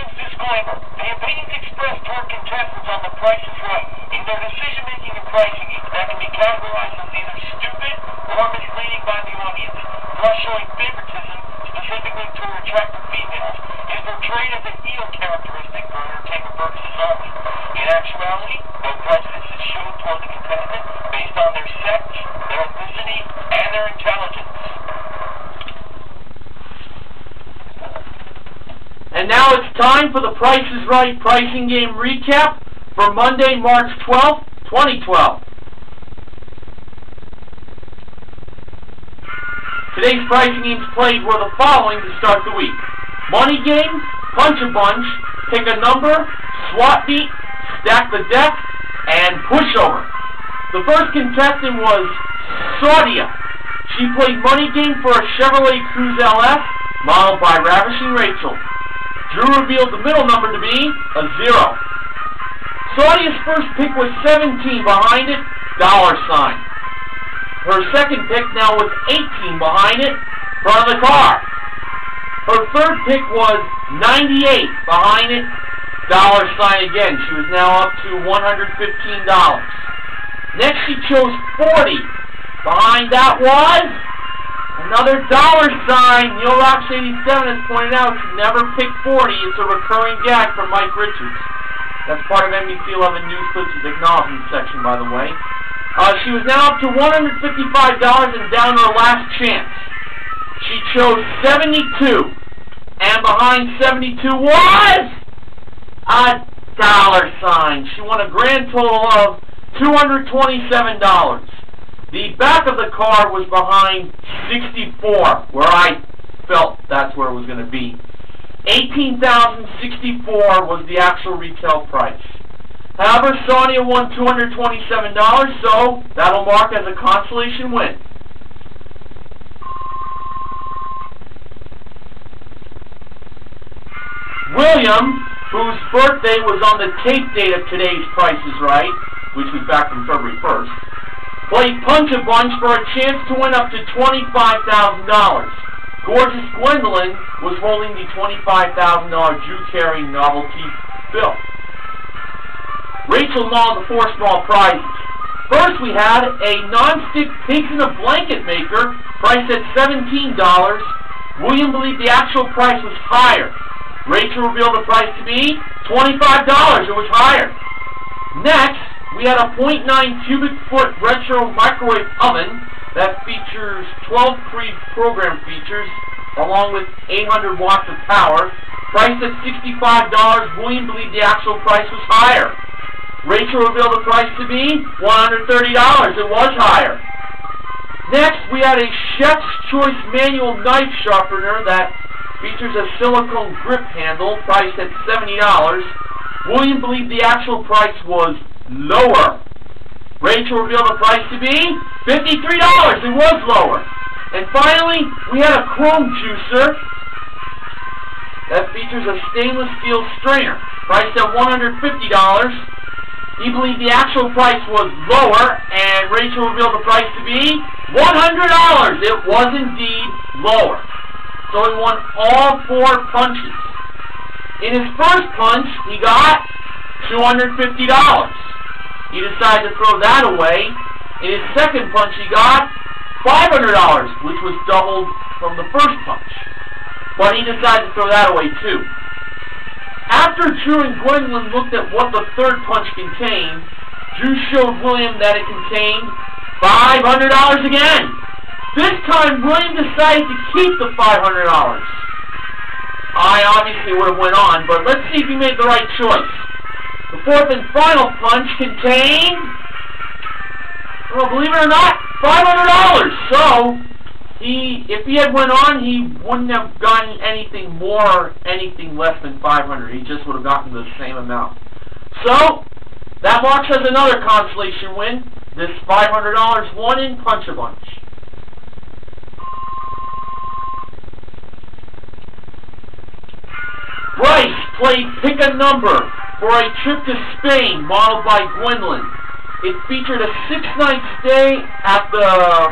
participants' disclaimer. The opinions expressed toward contestants on The Price is Right in their decision-making and pricing that can be categorized as either stupid or misleading by the audience, thus showing favoritism specifically toward attractive females, is portrayed as an eel characteristic for entertainment purposes only. In actuality, no prejudice is shown toward the contestant based on their sex, their ethnicity, and their intelligence. And now it's time for the Price is Right pricing game recap for Monday, March 12th, 2012. Today's pricing games played were the following to start the week: Money Game, Punch a Bunch, Pick a Number, Swap Meet, Stack the Deck, and Pushover. The first contestant was Saudia. She played Money Game for a Chevrolet Cruze LS, modeled by Ravishing Rachel. Drew revealed the middle number to be a 0. Saudia's first pick was 17, behind it, $. Her second pick now was 18, behind it, front of the car. Her third pick was 98, behind it, $. Again. She was now up to $115. Next she chose 40. Behind that was another $. Neil Rocks 87 has pointed out she never picked 40. It's a recurring gag from Mike Richards. That's part of M.V.P. 11 News Clips' acknowledgement section, by the way. She was now up to $155 and down to her last chance. She chose 72. And behind 72 was a $. She won a grand total of $227. The back of the car was behind 64, where I felt that's where it was going to be. $18,064 was the actual retail price. However, Saudia won $227, so that'll mark as a consolation win. William, whose birthday was on the tape date of today's Price is Right, which was back from February 1st, played Punch a Bunch for a chance to win up to $25,000. Gorgeous Gwendolyn was holding the $25,000 Jew-carrying novelty bill. Rachel mauled the 4 small prizes. First we had a non-stick pigs in a blanket maker, priced at $17. William believed the actual price was higher. Rachel revealed the price to be $25. It was higher. Next, we had a 0.9 cubic foot retro microwave oven that features 12 pre-programmed features along with 800 watts of power. Priced at $65, William believed the actual price was higher. Rachel revealed the price to be $130. It was higher. Next, we had a Chef's Choice manual knife sharpener that features a silicone grip handle, priced at $70. William believed the actual price was lower. Rachel revealed the price to be $53. It was lower. And finally, we had a chrome juicer that features a stainless steel strainer, priced at $150. He believed the actual price was lower, and Rachel revealed the price to be $100. It was indeed lower. So he won all 4 punches. In his first punch, he got $250. He decided to throw that away. In his second punch, he got $500, which was doubled from the first punch. But he decided to throw that away too. After Drew and Gwendolyn looked at what the third punch contained, Drew showed William that it contained $500 again. This time, William decided to keep the $500. I obviously would have went on, but let's see if he made the right choice. The fourth and final punch contained, well, believe it or not, $500. So, if he had went on, he wouldn't have gotten anything more, anything less than $500. He just would have gotten the same amount. So, that marks as another consolation win. This $500 won in Punch a Bunch. Bryce played Pick a Number for a trip to Spain, modeled by Gwendolyn. It featured a 6-night stay at the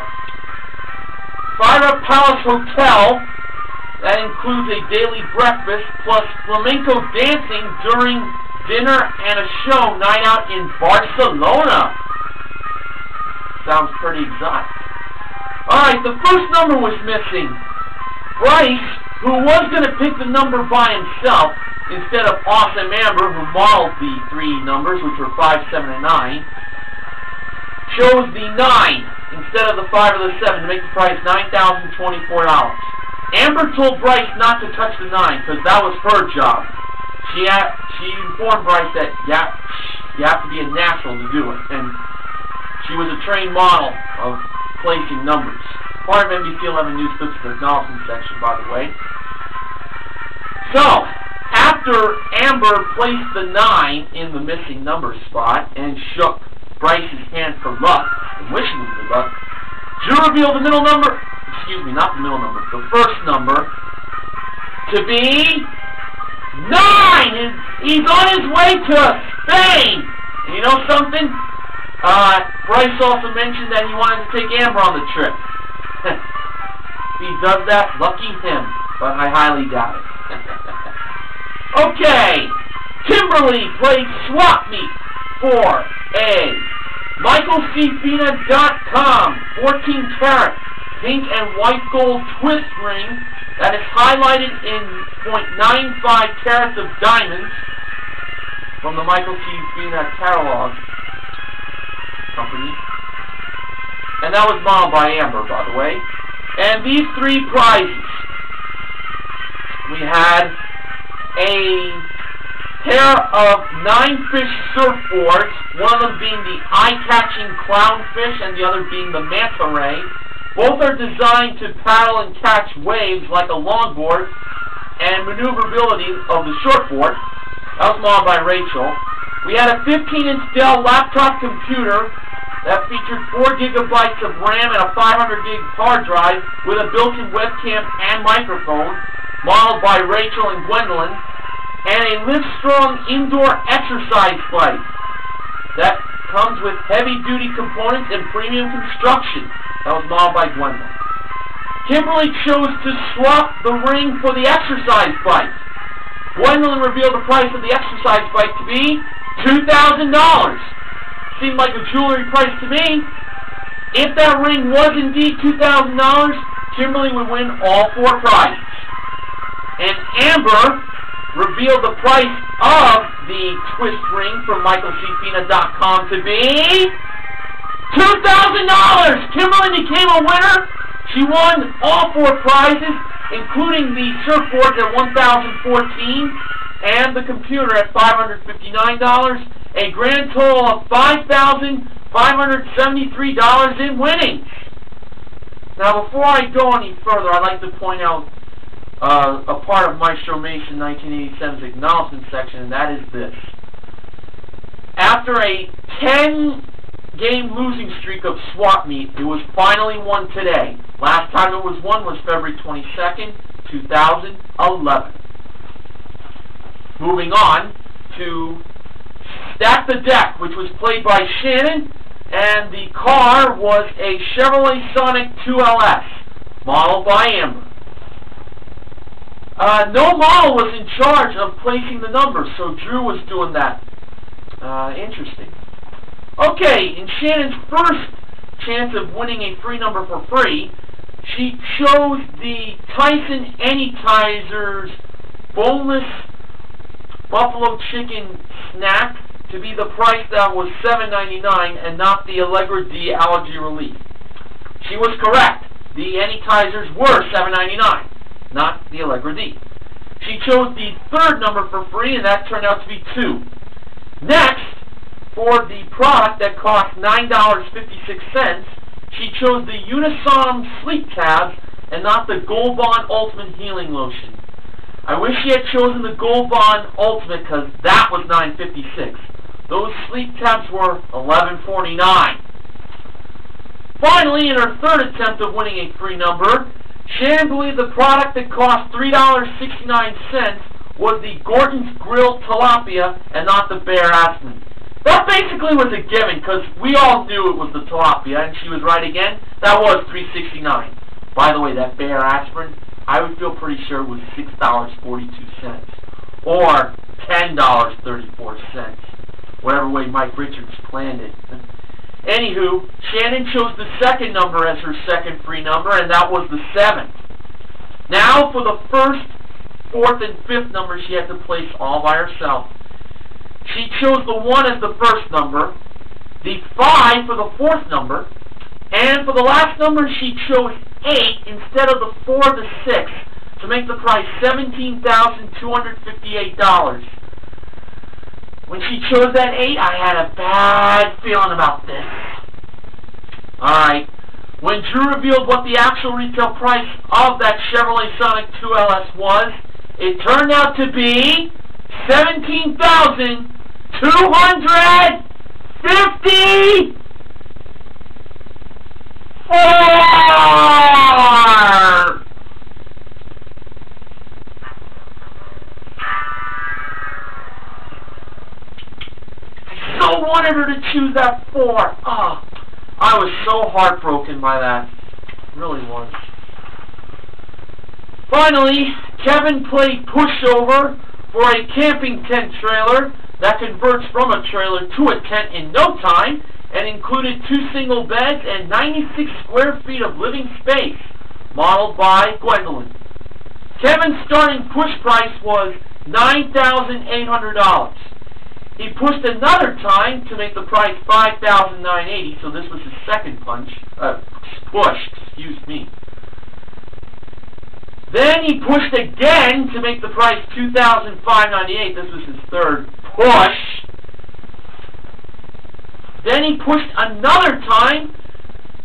Fira Pallace Hotel That includes a daily breakfast plus flamenco dancing during dinner and a show night out in Barcelona. Sounds pretty exotic. Alright, the first number was missing. Bryce, who was going to pick the number by himself instead of Awesome Amber, who modeled the three numbers, which were 5, 7, and 9, chose the 9 instead of the 5 or the 7 to make the price $9,024. Amber told Bryce not to touch the 9 because that was her job. She informed Bryce that you have to be a natural to do it, and she was a trained model of placing numbers. Part of M.V.P. 11 News Clips in the acknowledgement section, by the way. So, after Amber placed the 9 in the missing number spot and shook Bryce's hand for luck and wishing him good luck, Drew revealed the middle number, excuse me, not the middle number, the first number, to be 9! And he's on his way to Spain! And you know something? Bryce also mentioned that he wanted to take Amber on the trip. If he does that, lucky him, but I highly doubt it. Okay, Kimberly played swap meet for a MichaelCFina.com 14 karat pink and white gold twist ring that is highlighted in .95 carats of diamonds from the Michael C. Fina catalog company. And that was modeled by Amber, by the way. And these three prizes. We had a pair of 9-fish surfboards, one of them being the eye-catching Clownfish and the other being the Manta Ray. Both are designed to paddle and catch waves like a longboard, and maneuverability of the shortboard. That was modeled by Rachel. We had a 15-inch Dell Laptop computer that featured 4 gigabytes of RAM and a 500 gig hard drive with a built-in webcam and microphone, modeled by Rachel and Gwendolyn, and a Livestrong indoor exercise bike that comes with heavy-duty components and premium construction. That was modeled by Gwendolyn. Kimberly chose to swap the ring for the exercise bike. Gwendolyn revealed the price of the exercise bike to be $2,000. Seemed like a jewelry price to me. If that ring was indeed $2,000, Kimberly would win all 4 prizes. And Amber revealed the price of the twist ring from MichaelCFina.com to be $2,000! Kimberly became a winner. She won all 4 prizes, including the surfboard at $1,014 and the computer at $559, a grand total of $5,573 in winnings. Now, before I go any further, I'd like to point out a part of Maestro Mason 1987's acknowledgement section, and that is this. After a 10-game losing streak of swap meet, it was finally won today. Last time it was won was February 22nd, 2011. Moving on to Stack the Deck, which was played by Shannon, and the car was a Chevrolet Sonic 2LS, modeled by Amber. No model was in charge of placing the numbers, so Drew was doing that. Interesting. Okay, in Shannon's first chance of winning a free number for free, she chose the Tyson Anytizers boneless buffalo chicken snack to be the price that was $7.99 and not the Allegra D allergy relief. She was correct. The Anytizers were $7.99, not the Allegra D. She chose the third number for free, and that turned out to be 2. Next, for the product that cost $9.56, she chose the Unisom Sleep Tabs and not the Gold Bond Ultimate Healing Lotion. I wish she had chosen the Gold Bond Ultimate because that was $9.56. Those sleep tabs were $11.49. Finally, in her third attempt of winning a free number, Shannon believed the product that cost $3.69 was the Gorton's Grilled Tilapia and not the Bear Aspirin. That basically was a given because we all knew it was the tilapia, and she was right again. That was $3.69. By the way, that Bear Aspirin, I would feel pretty sure it was $6.42 or $10.34, whatever way Mike Richards planned it. Anywho, Shannon chose the second number as her second free number, and that was the 7th. Now for the first, 4th, and 5th number she had to place all by herself. She chose the 1 as the first number, the 5 for the 4th number, and for the last number she chose 8 instead of the 4 or the 6 to make the price $17,258. When she chose that 8, I had a bad feeling about this. Alright, when Drew revealed what the actual retail price of that Chevrolet Sonic 2 LS was, it turned out to be $17,250. I so wanted her to choose that 4. Oh, I was so heartbroken by that. Really was. Finally, Kevin played pushover for a camping tent trailer that converts from a trailer to a tent in no time and included 2 single beds and 96 square feet of living space, modeled by Gwendolyn. Kevin's starting push price was $9,800. He pushed another time to make the price $5,980, so this was his second push, excuse me. Then he pushed again to make the price $2,598. This was his third push. Then he pushed another time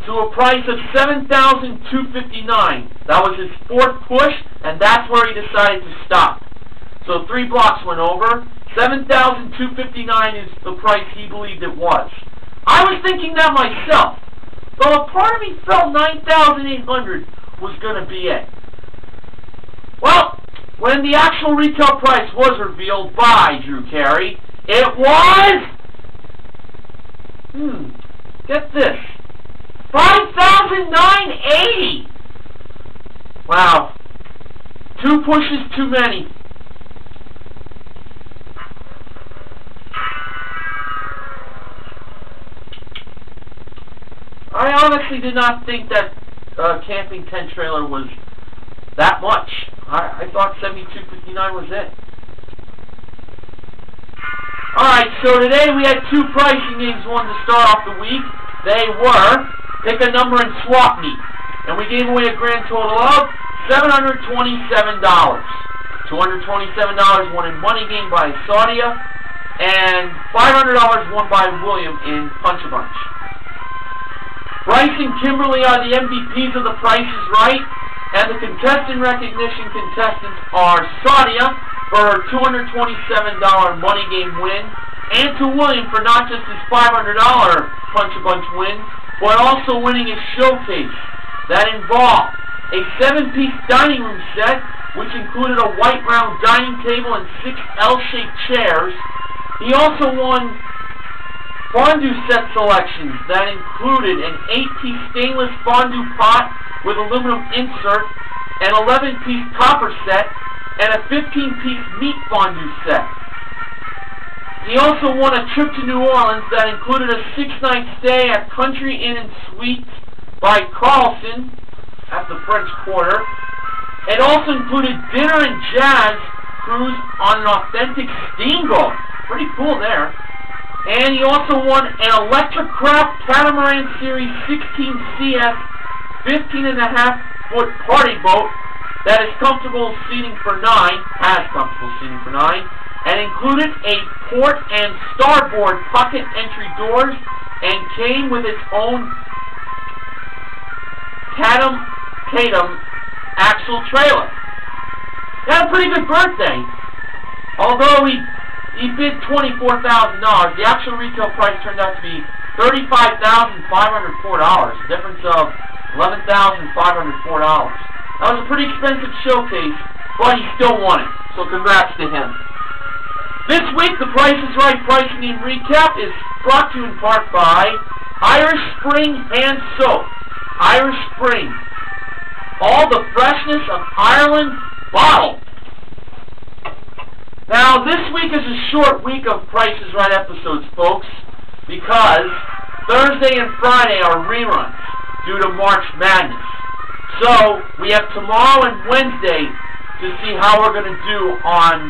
to a price of $7,259. That was his 4th push, and that's where he decided to stop. So 3 blocks went over. $7,259 is the price he believed it was. I was thinking that myself, though a part of me felt $9,800 was going to be it. Well, when the actual retail price was revealed by Drew Carey, it was, get this, $5,980. Wow, 2 pushes too many. I honestly did not think that camping tent trailer was that much. I thought $7,259 was it. Alright, so today we had 2 pricing games won to start off the week. They were Pick a Number and Swap Meet. And we gave away a grand total of $727. $227 won in Money Game by Saudia, and $500 won by William in Punch-A-Bunch. Bryce and Kimberly are the MVPs of The Price is Right, and the contestant recognition contestants are Saudia for her $227 Money Game win, and to William for not just his $500 Punch-A-Bunch win, but also winning a showcase that involved a 7-piece dining room set, which included a white round dining table and 6 L-shaped chairs. He also won fondue set selections that included an 8-piece stainless fondue pot with aluminum insert, an 11-piece copper set, and a 15-piece meat fondue set. He also won a trip to New Orleans that included a 6-night stay at Country Inn and Suites by Carlson at the French Quarter. It also included dinner and jazz cruise on an authentic steamboat. Pretty cool there. And he also won an Electric Craft Catamaran Series 16 CS 15.5-foot party boat that is comfortable seating for 9, and included a port and starboard pocket entry doors, and came with its own Tatum axle trailer. He had a pretty good birthday. Although he bid $24,000, the actual retail price turned out to be $35,504, a difference of $11,504. That was a pretty expensive showcase, but he still won it, so congrats to him. This week, the Price is Right Pricing Game Recap is brought to you in part by Irish Spring Hand Soap. Irish Spring. All the freshness of Ireland bottled. Now, this week is a short week of Price is Right episodes, folks, because Thursday and Friday are reruns due to March Madness. So, we have tomorrow and Wednesday to see how we're going to do on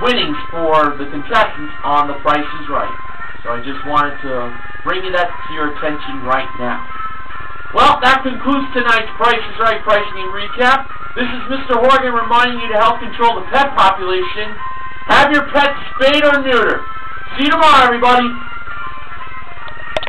winnings for the contestants on The Price is Right. So I just wanted to bring you that to your attention right now. Well, that concludes tonight's Price is Right pricing and recap. This is Mr. Horgan reminding you to help control the pet population. Have your pet spayed or neutered. See you tomorrow, everybody.